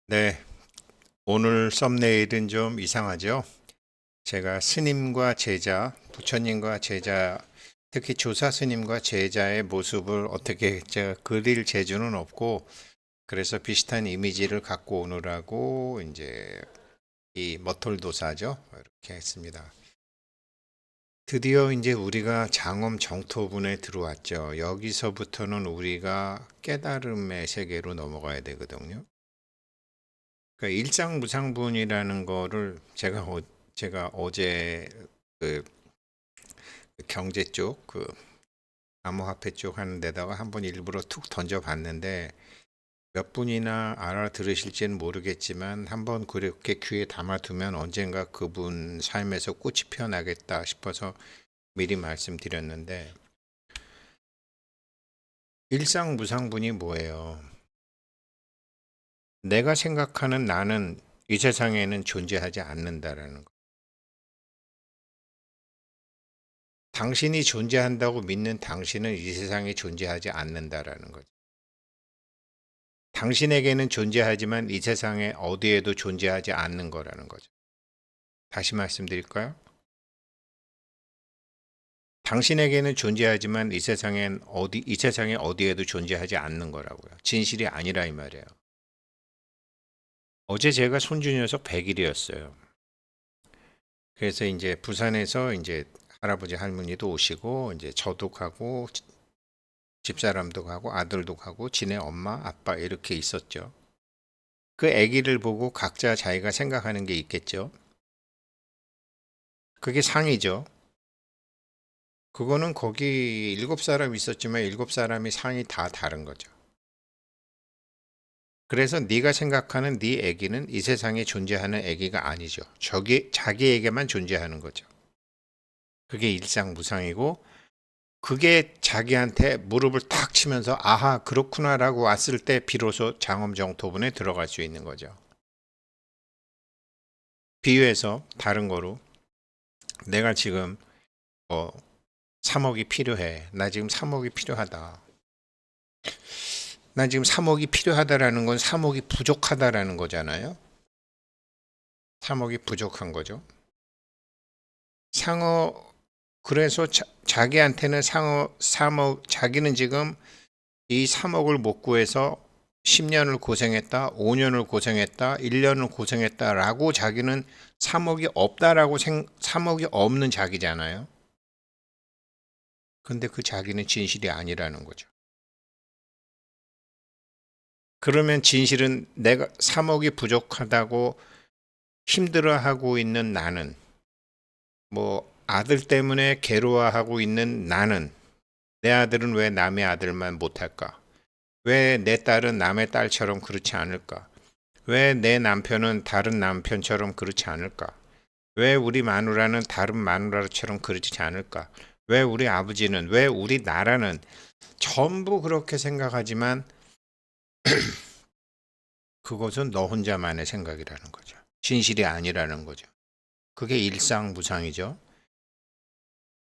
네, 오늘 썸네일은 좀 이상하죠? 제가 스님과 제자, 부처님과 제자, 특히 조사 스님과 제자의 모습을 어떻게 제가 그릴 재주는 없고, 그래서 비슷한 이미지를 갖고 오느라고 이제 이 머털도사죠. 이렇게 했습니다. 드디어 이제 우리가 장엄 정토분에 들어왔죠. 여기서부터는 우리가 깨달음의 세계로 넘어가야 되거든요. 그러니까 일상무상분이라는 거를 제가 어제 그 경제 쪽 암호화폐 쪽 하는 데다가 한번 일부러 툭 던져봤는데 몇 분이나 알아들으실지는 모르겠지만 한번 그렇게 귀에 담아두면 언젠가 그분 삶에서 꽃이 피어나겠다 싶어서 미리 말씀드렸는데, 일상무상분이 뭐예요? 내가 생각하는 나는 이 세상에는 존재하지 않는다라는 거. 당신이 존재한다고 믿는 당신은 이 세상에 존재하지 않는다라는 거죠. 당신에게는 존재하지만 이 세상에 어디에도 존재하지 않는 거라는 거죠. 다시 말씀드릴까요? 당신에게는 존재하지만 이 세상에 어디에도 존재하지 않는 거라고요. 진실이 아니라 이 말이에요. 어제 제가 손주 녀석 100일이었어요. 그래서 이제 부산에서 이제 할아버지 할머니도 오시고 이제 저도 가고 집사람도 가고 아들도 가고 지네 엄마 아빠 이렇게 있었죠. 그 아기를 보고 각자 자기가 생각하는 게 있겠죠. 그게 상이죠. 그거는 거기 7사람 있었지만 7사람이 상이 다 다른 거죠. 그래서 네가 생각하는 네 아기는 이 세상에 존재하는 아기가 아니죠. 저기 자기에게만 존재하는 거죠. 그게 일상무상이고, 그게 자기한테 무릎을 탁 치면서 아하 그렇구나라고 왔을 때 비로소 장엄정토분에 들어갈 수 있는 거죠. 비유해서 다른 거로, 내가 지금 3억이 필요해. 나 지금 3억이 필요하다. 난 지금 3억이 필요하다라는 건 3억이 부족하다라는 거잖아요. 3억이 부족한 거죠. 상어, 그래서 자기한테는 상어 3억, 자기는 지금 이 3억을 못 구해서 10년을 고생했다, 5년을 고생했다, 1년을 고생했다라고 자기는 3억이 없다라고 3억이 없는 자기잖아요. 근데 그 자기는 진실이 아니라는 거죠. 그러면 진실은 내가 3억이 부족하다고 힘들어하고 있는 나는, 뭐 아들 때문에 괴로워하고 있는 나는, 내 아들은 왜 남의 아들만 못할까? 왜 내 딸은 남의 딸처럼 그렇지 않을까? 왜 내 남편은 다른 남편처럼 그렇지 않을까? 왜 우리 마누라는 다른 마누라처럼 그렇지 않을까? 왜 우리 아버지는, 왜 우리 나라는, 전부 그렇게 생각하지만 그것은 너 혼자만의 생각이라는 거죠. 진실이 아니라는 거죠. 그게 일상무상이죠.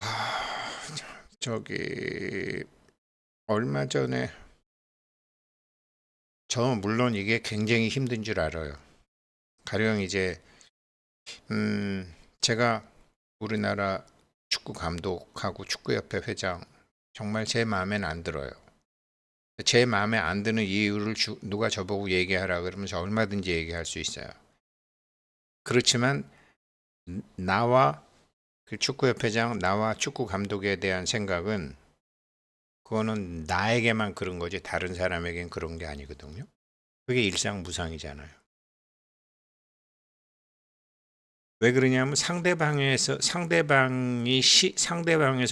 아, 저기 얼마 전에, 저 물론 이게 굉장히 힘든 줄 알아요. 가령 이제 제가 우리나라 축구 감독하고 축구협회 회장, 정말 제 마음엔 안 들어요. 제 마음에 안 드는 이유를 누가 저보고 얘기하라 그러면 저 얼마든지 얘기할 수 있어요. 그렇지만 나와 그 축구협회장, 나와 축구 감독에 대한 생각은, 그거는 나에게만 그런 거지 다른 사람에겐 그런 게 아니거든요. 그게 일상무상이잖아요. 왜 그러냐면 상대방에서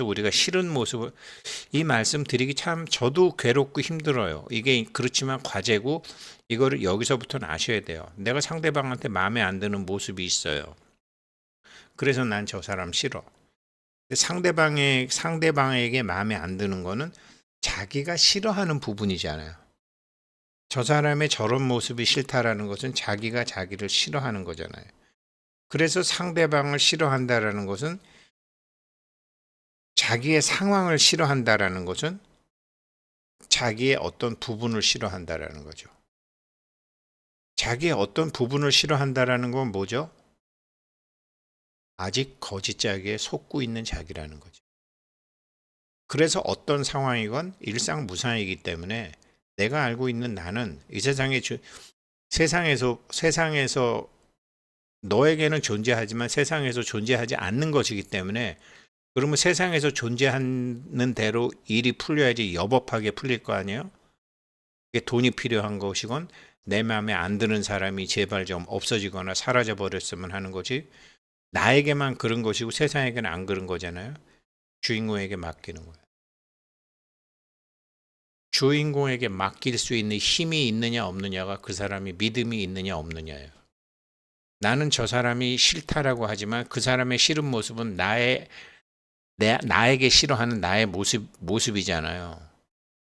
우리가 싫은 모습을, 이 말씀 드리기 참 저도 괴롭고 힘들어요. 이게 그렇지만 과제고, 이거를 여기서부터는 아셔야 돼요. 내가 상대방한테 마음에 안 드는 모습이 있어요. 그래서 난 저 사람 싫어. 상대방에게 마음에 안 드는 거는 자기가 싫어하는 부분이잖아요. 저 사람의 저런 모습이 싫다라는 것은 자기가 자기를 싫어하는 거잖아요. 그래서 상대방을 싫어한다라는 것은, 자기의 상황을 싫어한다라는 것은 자기의 어떤 부분을 싫어한다라는 거죠. 자기의 어떤 부분을 싫어한다라는 건 뭐죠? 아직 거짓자기에 속고 있는 자기라는 거죠. 그래서 어떤 상황이건 일상무상이기 때문에 내가 알고 있는 나는 이 세상에서 너에게는 존재하지만 세상에서 존재하지 않는 것이기 때문에, 그러면 세상에서 존재하는 대로 일이 풀려야지 여법하게 풀릴 거 아니에요? 이게 돈이 필요한 것이건 내 마음에 안 드는 사람이 제발 좀 없어지거나 사라져 버렸으면 하는 거지, 나에게만 그런 것이고 세상에게는 안 그런 거잖아요. 주인공에게 맡기는 거예요. 주인공에게 맡길 수 있는 힘이 있느냐 없느냐가 그 사람이 믿음이 있느냐 없느냐예요. 나는 저 사람이 싫다라고 하지만 그 사람의 싫은 모습은 나에게 싫어하는 나의 모습이잖아요.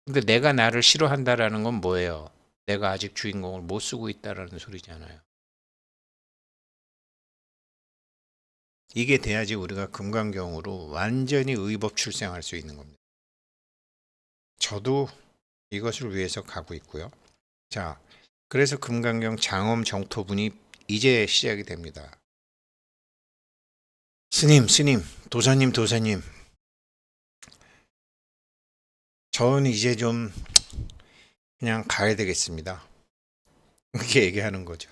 근데 내가 나를 싫어한다라는 건 뭐예요? 내가 아직 주인공을 못 쓰고 있다라는 소리잖아요. 이게 돼야지 우리가 금강경으로 완전히 의법 출생할 수 있는 겁니다. 저도 이것을 위해서 가고 있고요. 자, 그래서 금강경 장엄 정토분이 이제 시작이 됩니다. 스님, 도사님, 저는 이제 좀 그냥 가야 되겠습니다. 이렇게 얘기하는 거죠.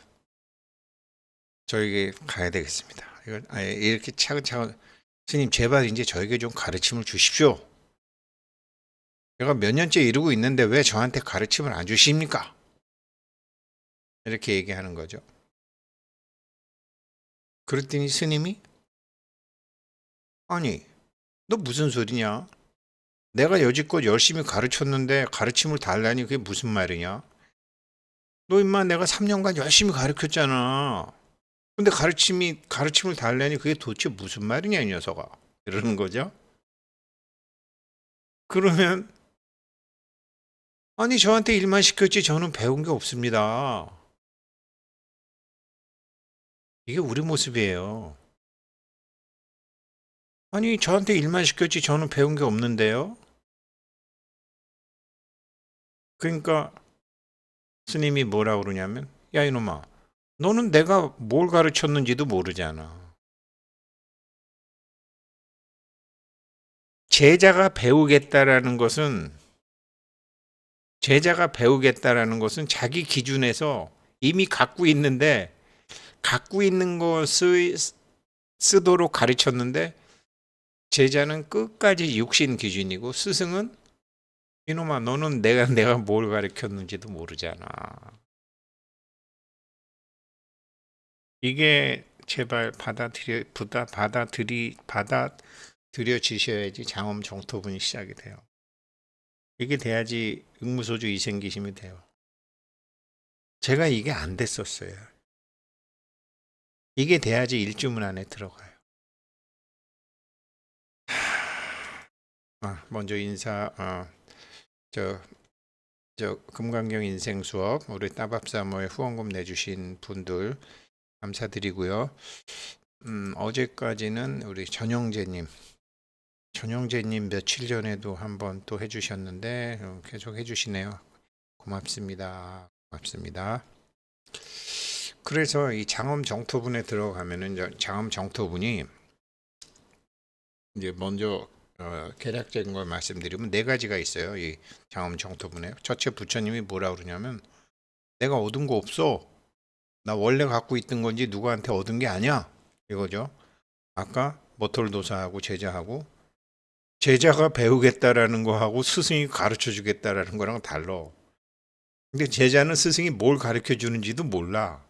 저에게 가야 되겠습니다. 이걸 이렇게 차근차근, 스님 제발 이제 저에게 좀 가르침을 주십시오. 제가 몇 년째 이러고 있는데 왜 저한테 가르침을 안 주십니까? 이렇게 얘기하는 거죠. 그랬더니 스님이, 아니, 너 무슨 소리냐? 내가 여지껏 열심히 가르쳤는데 가르침을 달라니 그게 무슨 말이냐? 너 임마 내가 3년간 열심히 가르쳤잖아. 근데 가르침을 달라니 그게 도대체 무슨 말이냐, 이 녀석아. 이러는 거죠. 그러면, 아니, 저한테 일만 시켰지 저는 배운 게 없습니다. 이게 우리 모습이에요. 아니, 저한테 일만 시켰지 저는 배운 게 없는데요. 그러니까 스님이 뭐라 그러냐면, 야, 이놈아, 너는 내가 뭘 가르쳤는지도 모르잖아. 제자가 배우겠다라는 것은 자기 기준에서 이미 갖고 있는데, 갖고 있는 것을 쓰도록 가르쳤는데, 제자는 끝까지 육신 기준이고 스승은, 이놈아 너는 내가 뭘 가르쳤는지도 모르잖아. 이게 제발 받아들여지셔야지 장엄 정토분이 시작이 돼요. 이게 돼야지 응무소주 이생기심이 돼요. 제가 이게 안 됐었어요. 이게 돼야지 일주문 안에 들어가요. 먼저 저, 금강경 인생 수업, 우리 따밥사모에 후원금 내주신 분들 감사드리고요. 어제까지는 우리 전영재님 며칠 전에도 한번 또 해주셨는데 계속 해주시네요. 고맙습니다. 그래서 이 장엄 정토분에 들어가면은 장엄 정토분이 이제 먼저 개략적인 걸 말씀드리면 네 가지가 있어요. 이 장엄 정토분에 첫째 부처님이 뭐라 그러냐면, 내가 얻은 거 없어. 나 원래 갖고 있던 건지 누구한테 얻은 게 아니야. 이거죠. 아까 모톨도사하고 제자가 배우겠다라는 거하고 스승이 가르쳐 주겠다라는 거랑 달라. 근데 제자는 스승이 뭘 가르쳐 주는지도 몰라.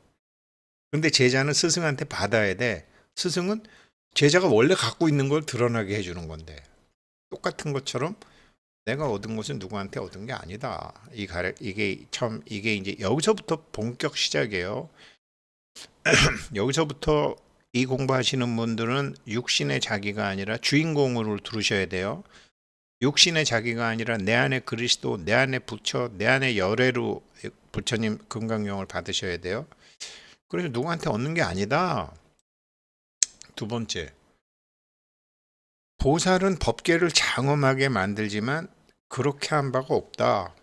근데 제자는 스승한테 받아야 돼. 스승은 제자가 원래 갖고 있는 걸 드러나게 해주는 건데, 똑같은 것처럼 내가 얻은 것은 누구한테 얻은 게 아니다. 이게 이제 여기서부터 본격 시작이에요. 여기서부터 이 공부하시는 분들은 육신의 자기가 아니라 주인공으로 들으셔야 돼요. 육신의 자기가 아니라 내 안에 그리스도, 내 안에 부처, 내 안에 열애로 부처님 금강경을 받으셔야 돼요. 그래서 누구한테 얻는 게 아니다. 두 번째, 보살은 법계를 장엄하게 만들지만 그렇게 한 바가 없다.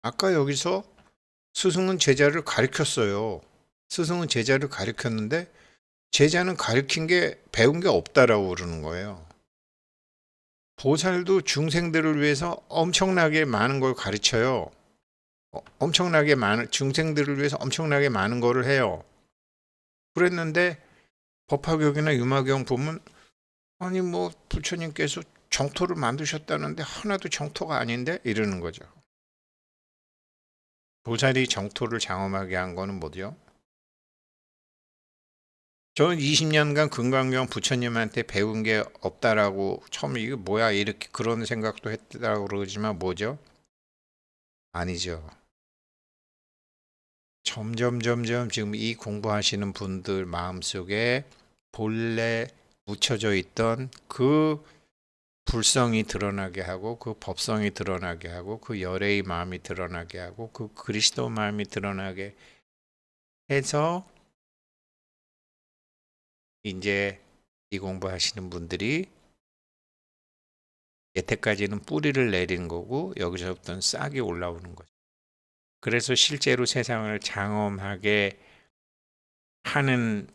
아까 여기서 스승은 제자를 가르쳤어요. 스승은 제자를 가르쳤는데 제자는 가르친 게 배운 게 없다라고 그러는 거예요. 보살도 중생들을 위해서 엄청나게 많은 걸 가르쳐요. 엄청나게 많은 중생들을 위해서 엄청나게 많은 거를 해요. 그랬는데 법화경이나 유마경 보면 아니 뭐 부처님께서 정토를 만드셨다는데 하나도 정토가 아닌데 이러는 거죠. 보살이 정토를 장엄하게 한 거는 뭐죠? 저는 20년간 금강경 부처님한테 배운 게 없다라고 처음에 이게 뭐야 이렇게 그런 생각도 했다고 그러지만 뭐죠? 아니죠. 점점 지금 이 공부하시는 분들 마음속에 본래 묻혀져 있던 그 불성이 드러나게 하고 그 법성이 드러나게 하고 그 열애의 마음이 드러나게 하고 그 그리스도 마음이 드러나게 해서 이제 이 공부하시는 분들이 여태까지는 뿌리를 내린 거고 여기서부터는 싹이 올라오는 거죠. 그래서 실제로 세상을 장엄하게 하는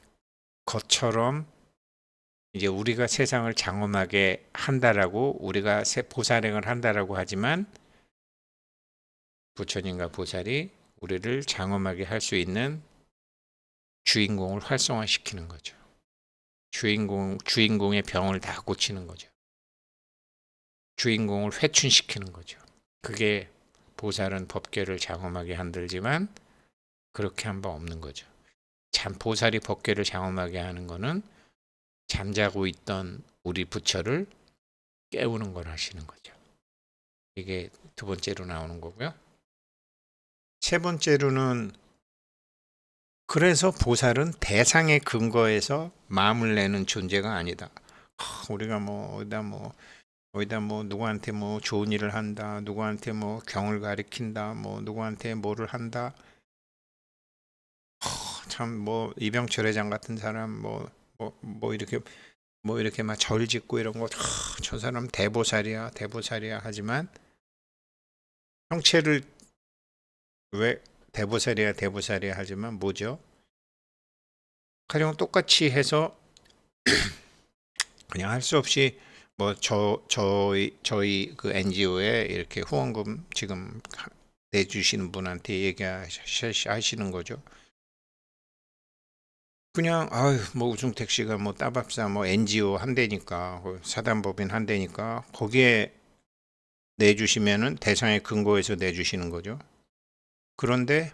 것처럼 이제 우리가 세상을 장엄하게 한다라고 우리가 보살행을 한다라고 하지만 부처님과 보살이 우리를 장엄하게 할 수 있는 주인공을 활성화시키는 거죠. 주인공의 병을 다 고치는 거죠. 주인공을 회춘시키는 거죠. 그게 보살은 법계를 장엄하게 한들지만 그렇게 한 바 없는 거죠. 보살이 법계를 장엄하게 하는 거는 잠자고 있던 우리 부처를 깨우는 걸 하시는 거죠. 이게 두 번째로 나오는 거고요. 세 번째로는 그래서 보살은 대상의 근거에서 마음을 내는 존재가 아니다. 우리가 어디다 뭐 누구한테 뭐 좋은 일을 한다, 누구한테 뭐 경을 가리킨다, 뭐 누구한테 뭐를 한다. 참 뭐 이병철 회장 같은 사람 뭐 이렇게 막 절 짓고 이런 거 저 사람 대보살이야 하지만 형체를 왜 대보살이야 하지만 뭐죠? 가령 똑같이 해서 그냥 할 수 없이 뭐 저희 그 NGO에 이렇게 후원금 지금 내주시는 분한테 얘기하시는 거죠. 그냥 아유 뭐 우중택시가 뭐 따밥사 뭐 NGO 한 대니까 사단법인 한 대니까 거기에 내주시면은 대상의 근거에서 내주시는 거죠. 그런데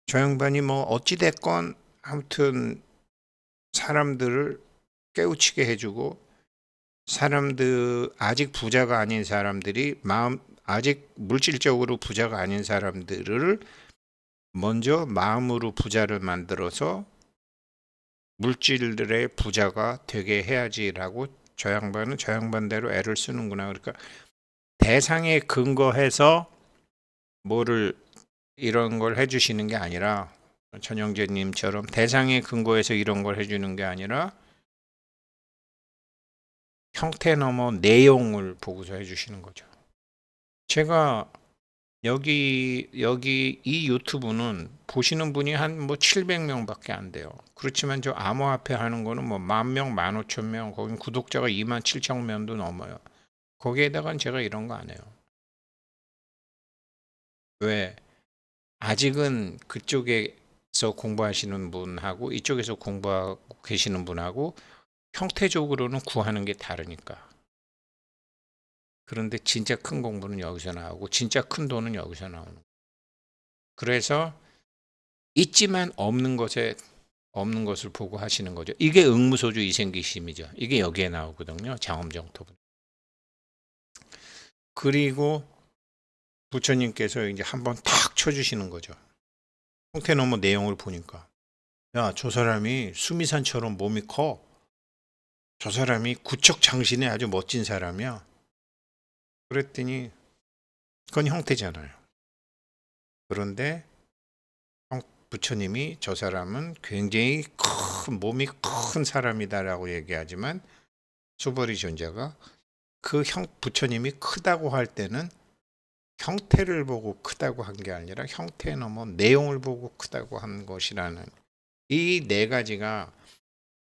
저 양반이 뭐 어찌 됐건 아무튼 사람들을 깨우치게 해주고 사람들 아직 부자가 아닌 사람들이 아직 물질적으로 부자가 아닌 사람들을 먼저 마음으로 부자를 만들어서 물질들의 부자가 되게 해야지라고 저 양반대로 애를 쓰는구나. 그러니까 대상에 근거해서 뭐를 이런 걸 해주시는 게 아니라 전영재님처럼 대상에 근거해서 이런 걸 해주는 게 아니라 형태 넘어 내용을 보고서 해주시는 거죠. 제가 여기 이 유튜브는 보시는 분이 한 뭐 700명밖에 안 돼요. 그렇지만 저 암호화폐 하는 거는 뭐 10,000명, 15,000명, 거긴 구독자가 27,000명도 넘어요. 거기에다가 제가 이런 거 안 해요. 왜? 아직은 그쪽에서 공부하시는 분하고 이쪽에서 공부하고 계시는 분하고 형태적으로는 구하는 게 다르니까. 그런데 진짜 큰 공부는 여기서 나오고 진짜 큰 돈은 여기서 나오는 거예요. 그래서 있지만 없는 것을 보고 하시는 거죠. 이게 응무소주 이생기심이죠. 이게 여기에 나오거든요. 장엄정토분. 그리고 부처님께서 이제 한번 탁 쳐주시는 거죠. 형태너머 내용을 보니까 야, 저 사람이 수미산처럼 몸이 커. 저 사람이 구척장신의 아주 멋진 사람이야. 그랬더니 그건 형태잖아요. 그런데 부처님이 저 사람은 굉장히 몸이 큰 사람이다라고 얘기하지만 수벌이 존재가 부처님이 크다고 할 때는 형태를 보고 크다고 한 게 아니라 형태 넘어 내용을 보고 크다고 한 것이라는 이 네 가지가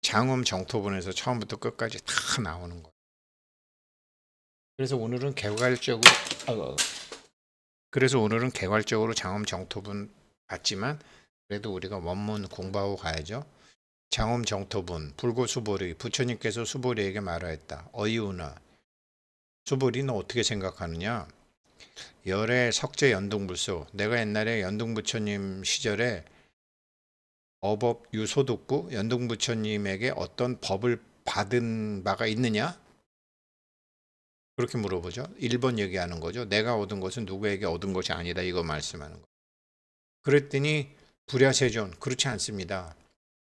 장엄 정토분에서 처음부터 끝까지 다 나오는 거예요. 그래서 오늘은 개괄적으로 장엄 정토분 봤지만 그래도 우리가 원문 공부하고 가야죠. 장엄 정토분 불고수보리 부처님께서 수보리에게 말하였다. 어이우나 수보리 너 어떻게 생각하느냐? 열의 석재 연등불소 내가 옛날에 연등부처님 시절에 어법 유소득부 연등부처님에게 어떤 법을 받은 바가 있느냐? 그렇게 물어보죠. 1번 얘기하는 거죠. 내가 얻은 것은 누구에게 얻은 것이 아니다. 이거 말씀하는 거. 그랬더니 불야세존 그렇지 않습니다.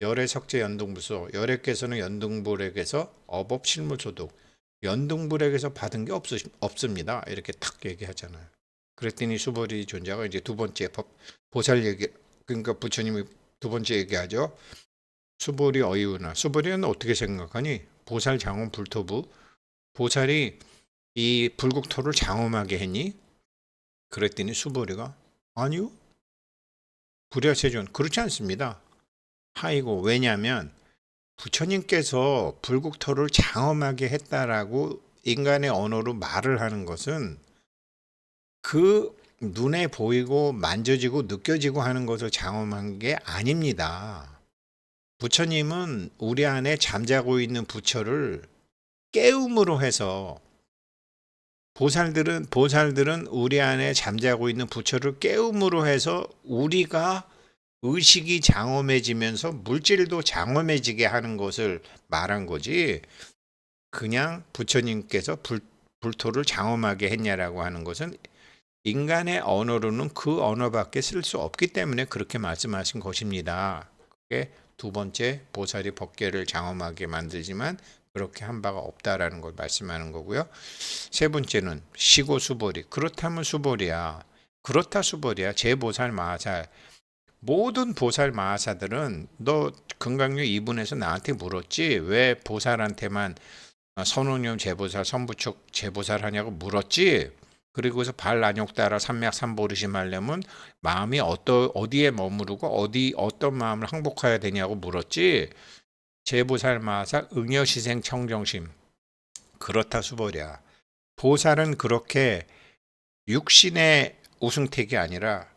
열의 석재 연등불소 열애께서는 연등불에게서 어법 실물소득 연등불에게서 받은 게 없습니다. 이렇게 탁 얘기하잖아요. 그랬더니 수보리 존자가 이제 두 번째 보살 얘기 그러니까 부처님이 두 번째 얘기하죠. 수보리 어이우나 수보리는 어떻게 생각하니? 보살 장엄 불토부 보살이 이 불국토를 장엄하게 했니? 그랬더니 수보리가 아니요. 불야세존 그렇지 않습니다. 하이고 왜냐하면 부처님께서 불국토를 장엄하게 했다라고 인간의 언어로 말을 하는 것은 그 눈에 보이고 만져지고 느껴지고 하는 것을 장엄한 게 아닙니다. 부처님은 우리 안에 잠자고 있는 부처를 깨움으로 해서 보살들은 우리 안에 잠자고 있는 부처를 깨움으로 해서 우리가 의식이 장엄해지면서 물질도 장엄해지게 하는 것을 말한 거지. 그냥 부처님께서 불토를 장엄하게 했냐라고 하는 것은 인간의 언어로는 그 언어밖에 쓸 수 없기 때문에 그렇게 말씀하신 것입니다. 그게 두 번째 보살이 법계를 장엄하게 만들지만 그렇게 한 바가 없다라는 걸 말씀하는 거고요. 세 번째는 시고 수보리. 그렇다면 수보리야. 그렇다 수보리야. 제보살 마하살. 모든 보살 마하사들은 너 금강류 2분에서 나한테 물었지 왜 보살한테만 선원념 제보살 선부축 제보살 하냐고 물었지. 그리고서 발안욕 따라 삼맥 삼보르심 하려면 마음이 어디에 머무르고 어떤 마음을 항복해야 되냐고 물었지. 제보살 마하살 응여시생 청정심. 그렇다 수보랴. 보살은 그렇게 육신의 우승택이 아니라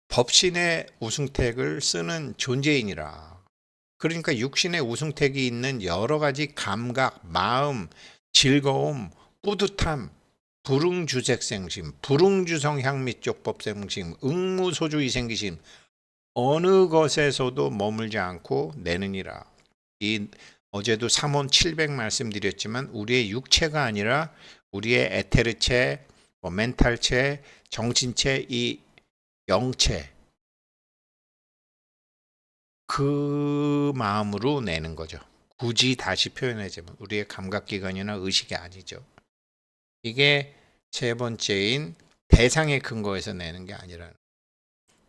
법신의 우승택을 쓰는 존재이니라. 그러니까 육신의 우승택이 있는 여러 가지 감각, 마음, 즐거움, 뿌듯함, 불응주색생심, 불응주성향미쪽법생심, 응무소주이생기심 어느 것에서도 머물지 않고 내느니라. 이 어제도 3원 700 말씀드렸지만 우리의 육체가 아니라 우리의 에테르체, 멘탈체, 정신체, 이 영체 그 마음으로 내는 거죠. 굳이 다시 표현하자면 우리의 감각기관이나 의식이 아니죠. 이게 세 번째인 대상의 근거에서 내는 게 아니라는.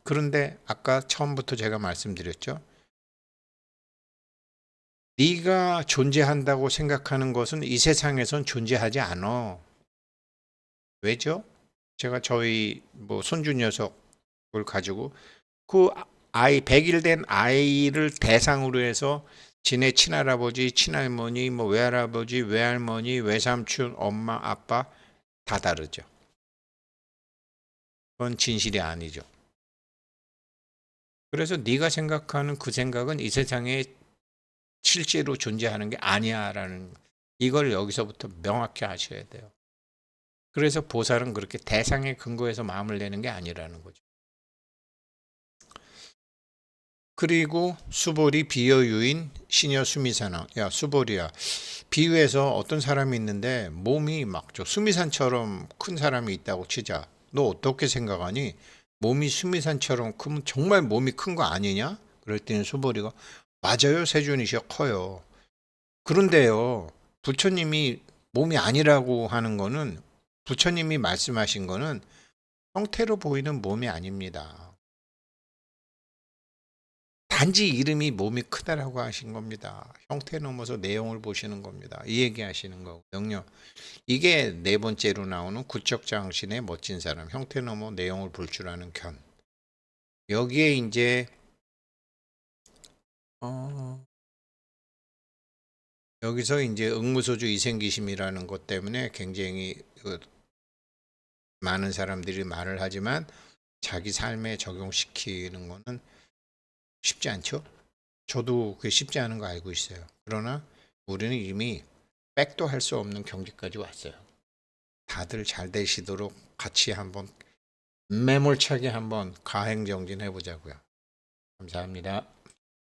그런데 아까 처음부터 제가 말씀드렸죠. 네가 존재한다고 생각하는 것은 이 세상에선 존재하지 않아. 왜죠? 제가 저희 손주 녀석을 가지고 그 아이 100일 된 아이를 대상으로 해서 지네 친할아버지, 친할머니, 외할아버지, 외할머니, 외삼촌, 엄마, 아빠 다 다르죠. 그건 진실이 아니죠. 그래서 네가 생각하는 그 생각은 이 세상에 실제로 존재하는 게 아니야라는 이걸 여기서부터 명확히 하셔야 돼요. 그래서 보살은 그렇게 대상의 근거에서 마음을 내는 게 아니라는 거죠. 그리고 수보리 비여유인 시녀 수미산왕. 야 수보리야. 비유해서 어떤 사람이 있는데 몸이 막 수미산처럼 큰 사람이 있다고 치자. 너 어떻게 생각하니? 몸이 수미산처럼 크면 정말 몸이 큰 거 아니냐? 그랬더니 수보리가 맞아요. 세준이시여 커요. 그런데요. 부처님이 몸이 아니라고 하는 거는 부처님이 말씀하신 거는 형태로 보이는 몸이 아닙니다. 단지 이름이 몸이 크다라고 하신 겁니다. 형태 넘어서 내용을 보시는 겁니다. 이 얘기 하시는 거거든요. 이게 네 번째로 나오는 구척장신의 멋진 사람, 형태 넘어 내용을 볼 줄 아는 견. 여기에 이제 여기서 이제 응무소주 이생기심이라는 것 때문에 굉장히 많은 사람들이 말을 하지만 자기 삶에 적용시키는 거는 쉽지 않죠. 저도 그게 쉽지 않은 거 알고 있어요. 그러나 우리는 이미 백도 할 수 없는 경지까지 왔어요. 다들 잘 되시도록 같이 한번 매몰차게 한번 가행정진 해보자고요. 감사합니다.